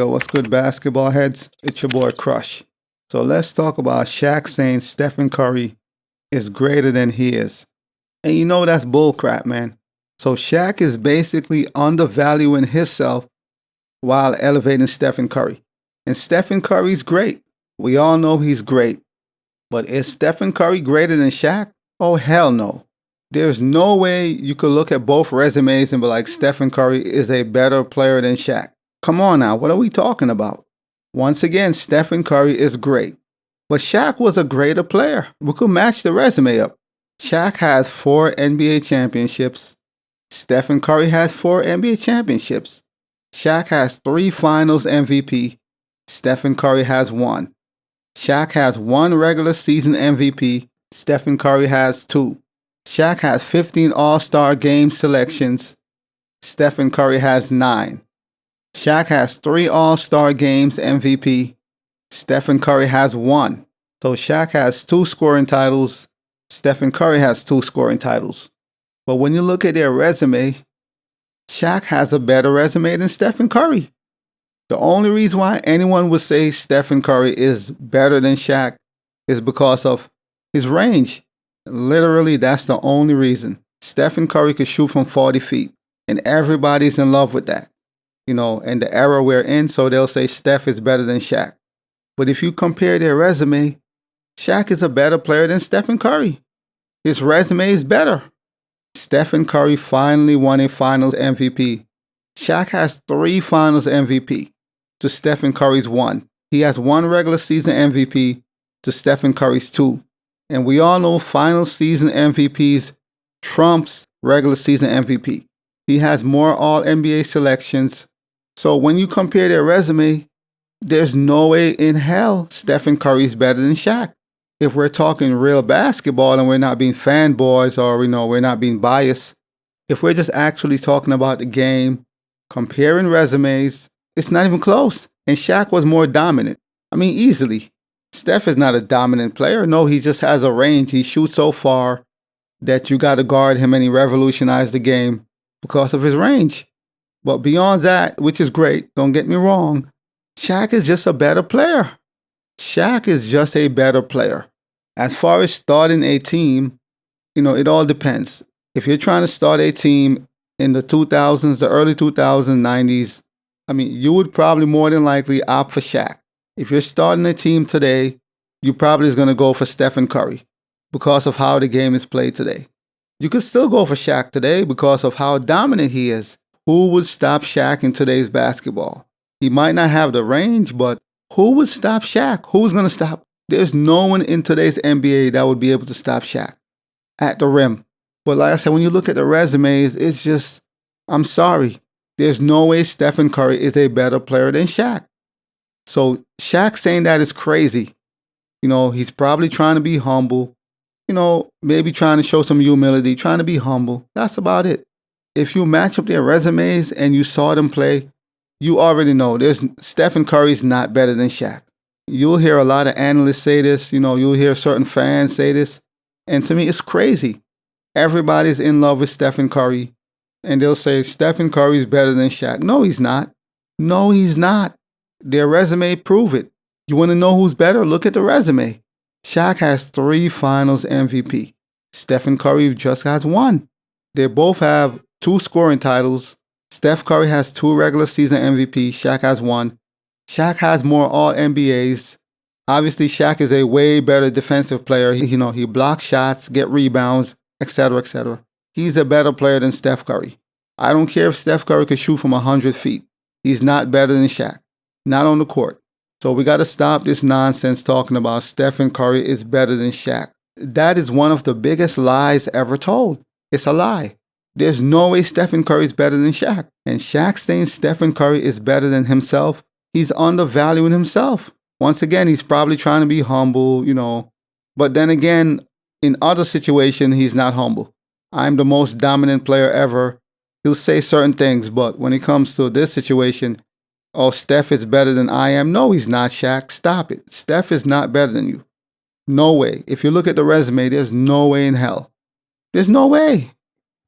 Yo, what's good, basketball heads? It's your boy Crush. So let's talk about Shaq saying Stephen Curry is greater than he is. And you know that's bullcrap, man. So Shaq is basically undervaluing himself while elevating Stephen Curry. And Stephen Curry's great. We all know he's great. But is Stephen Curry greater than Shaq? Oh, hell no. There's no way you could look at both resumes and be like, Stephen Curry is a better player than Shaq. Come on now, what are we talking about? Once again, Stephen Curry is great. But Shaq was a greater player. We could match the resume up. Shaq has 4 NBA championships. Stephen Curry has 4 NBA championships. Shaq has 3 finals MVP. Stephen Curry has 1. Shaq has 1 regular season MVP. Stephen Curry has 2. Shaq has 15 All-Star game selections. Stephen Curry has 9. Shaq has 3 All-Star games MVP. Stephen Curry has 1. So Shaq has 2 scoring titles. Stephen Curry has 2 scoring titles. But when you look at their resume, Shaq has a better resume than Stephen Curry. The only reason why anyone would say Stephen Curry is better than Shaq is because of his range. Literally, that's the only reason. Stephen Curry could shoot from 40 feet, and everybody's in love with that. You know, in the era we're in, so they'll say Steph is better than Shaq. But if you compare their resume, Shaq is a better player than Stephen Curry. His resume is better. Stephen Curry finally won a Finals MVP. Shaq has 3 Finals MVP to Stephen Curry's 1. He has 1 regular season MVP to Stephen Curry's 2. And we all know final season MVPs trumps regular season MVP. He has more All-NBA selections. So when you compare their resume, there's no way in hell Stephen Curry is better than Shaq. If we're talking real basketball and we're not being fanboys or we're not being biased, if we're just actually talking about the game, comparing resumes, it's not even close. And Shaq was more dominant. I mean, easily. Steph is not a dominant player. No, he just has a range. He shoots so far that you got to guard him, and he revolutionized the game because of his range. But beyond that, which is great, don't get me wrong, Shaq is just a better player. Shaq is just a better player. As far as starting a team, it all depends. If you're trying to start a team in the 2000s, the early 2000s, 90s, you would probably more than likely opt for Shaq. If you're starting a team today, you probably is going to go for Stephen Curry because of how the game is played today. You could still go for Shaq today because of how dominant he is. Who would stop Shaq in today's basketball? He might not have the range, but who would stop Shaq? Who's going to stop? There's no one in today's NBA that would be able to stop Shaq at the rim. But like I said, when you look at the resumes, it's just, I'm sorry. There's no way Stephen Curry is a better player than Shaq. So Shaq saying that is crazy. He's probably trying to be humble. Maybe trying to show some humility, trying to be humble. That's about it. If you match up their resumes and you saw them play, you already know Stephen Curry's not better than Shaq. You'll hear a lot of analysts say this. You'll hear certain fans say this. And to me, it's crazy. Everybody's in love with Stephen Curry. And they'll say, Stephen Curry's better than Shaq. No, he's not. No, he's not. Their resume prove it. You want to know who's better? Look at the resume. Shaq has 3 Finals MVP. Stephen Curry just has 1. They both have 2 scoring titles. Steph Curry has 2 regular season MVP. Shaq has 1. Shaq has more All-NBAs. Obviously, Shaq is a way better defensive player. He blocks shots, get rebounds, etc., etc. He's a better player than Steph Curry. I don't care if Steph Curry could shoot from 100 feet. He's not better than Shaq. Not on the court. So we got to stop this nonsense talking about Stephen Curry is better than Shaq. That is one of the biggest lies ever told. It's a lie. There's no way Stephen Curry is better than Shaq. And Shaq saying Stephen Curry is better than himself, he's undervaluing himself. Once again, he's probably trying to be humble, But then again, in other situations, he's not humble. I'm the most dominant player ever. He'll say certain things, but when it comes to this situation, oh, Steph is better than I am. No, he's not, Shaq. Stop it. Steph is not better than you. No way. If you look at the resume, there's no way in hell. There's no way.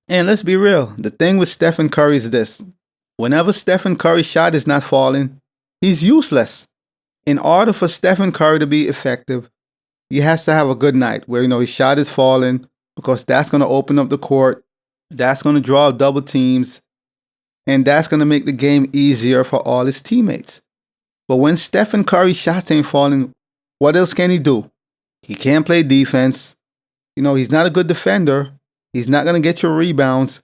And let's be real. The thing with Stephen Curry is this. Whenever Stephen Curry's shot is not falling, He's useless. In order for Stephen Curry to be effective, he has to have a good night where, his shot is falling because that's going to open up the court. That's going to draw double teams. And that's going to make the game easier for all his teammates. But when Stephen Curry's shots ain't falling, what else can he do? He can't play defense. He's not a good defender. He's not going to get your rebounds.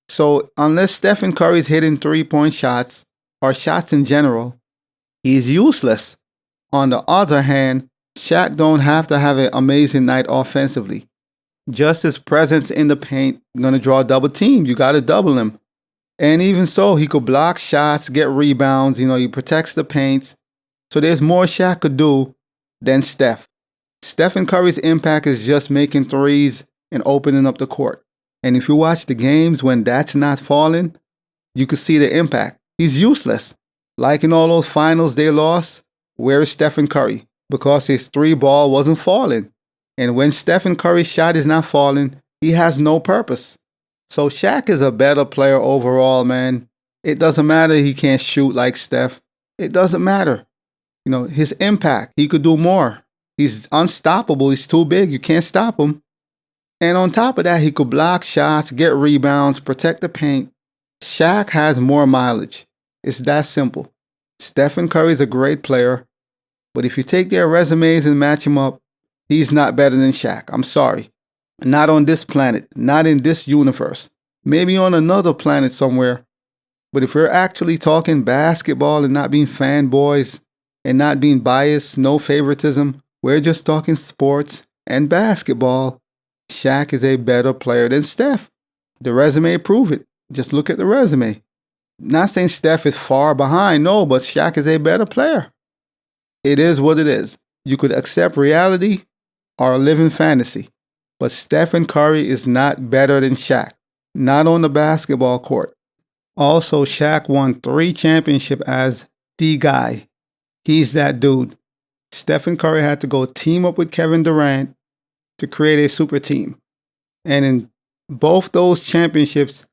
So unless Stephen Curry's hitting three-point shots or shots in general, he's useless. On the other hand, Shaq don't have to have an amazing night offensively. Just his presence in the paint going to draw double team. You got to double him. And even so, he could block shots, get rebounds. He protects the paint. So there's more Shaq could do than Steph. Stephen Curry's impact is just making threes and opening up the court. And if you watch the games when that's not falling, you can see the impact. He's useless. Like in all those finals they lost, where is Stephen Curry? Because his three ball wasn't falling. And when Stephen Curry's shot is not falling, he has no purpose. So Shaq is a better player overall, man. It doesn't matter he can't shoot like Steph. It doesn't matter. His impact, he could do more. He's unstoppable. He's too big. You can't stop him. And on top of that, he could block shots, get rebounds, protect the paint. Shaq has more mileage. It's that simple. Stephen Curry is a great player, but if you take their resumes and match them up, he's not better than Shaq. I'm sorry. Not on this planet. Not in this universe. Maybe on another planet somewhere. But if we're actually talking basketball and not being fanboys and not being biased, no favoritism, we're just talking sports and basketball, Shaq is a better player than Steph. The resume prove it. Just look at the resume. Not saying Steph is far behind, no, but Shaq is a better player. It is what it is. You could accept reality or live in fantasy. But Stephen Curry is not better than Shaq. Not on the basketball court. Also, Shaq won 3 championships as the guy. He's that dude. Stephen Curry had to go team up with Kevin Durant to create a super team. And in both those championships,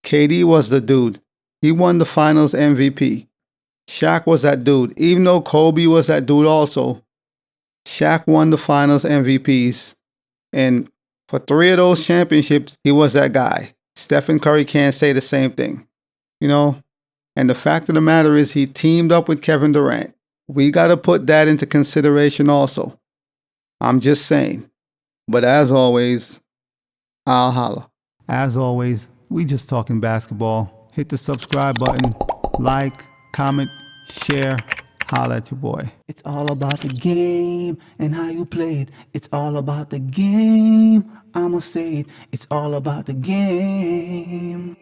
KD was the dude. He won the finals MVP. Shaq was that dude. Even though Kobe was that dude also, Shaq won the finals MVPs. And for 3 of those championships, he was that guy. Stephen Curry can't say the same thing. And the fact of the matter is he teamed up with Kevin Durant. We got to put that into consideration also. I'm just saying. But as always, I'll holla. As always, we just talking basketball. Hit the subscribe button, like, comment, share, holla at your boy. It's all about the game and how you play it. It's all about the game. I'ma say it. It's all about the game.